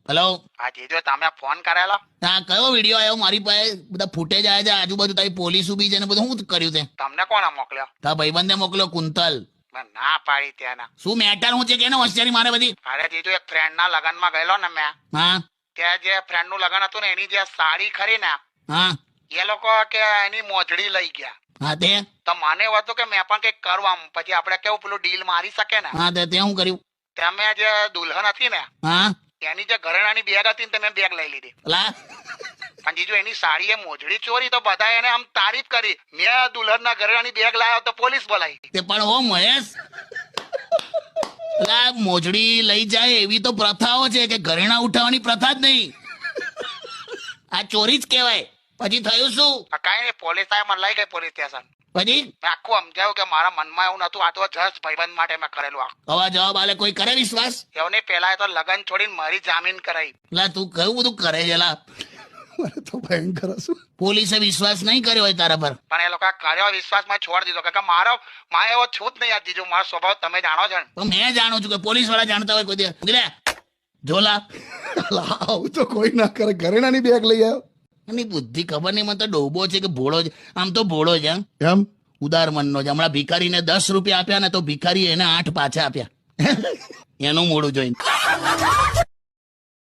Hello, હા જીજો, તમે phone કરેલો? હા કયો વિડીયો આવ્યો મારી પાસે? બધા ફૂટેજ આવ્યા છે, આજુબાજુ તારી પોલીસ ઉભી છે ને બધું. શું કર્યું તે? તમને કોણે મોકલ્યો? તારા ભાઈબંધને મોકલ્યો, કુંતલ. મેં ના પાડી ત્યાંના. શું મેટર હું છે કે હોશિયારી મારે બધી? અરે જીજો, એક ફ્રેન્ડ ના લગન માં ગયેલો ને મેં, હા ત્યાં જે ફ્રેન્ડ નું લગન હતું ને એની જે સાડી ખરી ને, હા એ લોકો કે એની મોજડી લઈ ગયા. હા તે તો મને એવું હતું કે મેં પણ કઈક કરવું, આમ પછી આપણે કેવું પેલું ડીલ મારી શકે ને. હા તે શું કર્યું? ત્યાં મેં જે દુલ્હન હતી ને હા એની જે ઘરેણાની બેગ હતી ને તે મેં બેગ લઈ લીધી. લા પણ જીજુ એની સાડી એ મોજડી ચોરી તો બધા એને આમ તારીફ કરી. મેં દુલ્હન ના ઘરેણાની બેગ લાવ્યો તો પોલીસ બોલાવી. તે પણ હો મહેશ, લા મોજડી લઈ જાય એવી તો પ્રથાઓ છે કે ઘરેણા ઉઠાવવાની પ્રથા જ નહીં. આ ચોરી જ કહેવાય. પછી થયું શું? કઈ નહીં, પોલીસ આવે, મને લઈ ગઈ પોલીસ સ્ટેશન. પછી મેં આખું સમજાવ્યું કે મારા મનમાં એવું નતું, આ તો જસ્ટ ભાઈબંધ માટે મેં કરેલું. આ હવા જવાબ આલે કોઈ કરે વિશ્વાસ? એવું નહીં, પેલા એ તો લગન છોડીને મારી જામીન કરાવી. લા તું કયું બધું કરે છે લા? મારે તો ભયંકર હશું. પોલીસે વિશ્વાસ નહીં કર્યો હોય તારા પર? પણ એ લોકો કર્યો વિશ્વાસ, માં છોડી દીધો. કે મારો માં એવો છું જ નહીં યાર જીજુ, મારો સ્વભાવ તમે જાણો છો ને. તો મેં જાણું છું કે પોલીસ વાળા જાણતા હોય કોઈ દિવસ? ઉગલે જોલા આવું તો કોઈ ના કરે. ઘરેણાની બેગ લઈ આવ્યો એની બુદ્ધિ ખબર નહીં, મને તો ડોબો છે કે ભોળો છે. આમ તો ભોળો છે, એમ. ઉદાર મનનો છે. હમણાં ભિખારીને 10 રૂપિયા આપ્યા ને તો ભિખારી એને 8 પાછા આપ્યા. એનું મોડું જોઈને.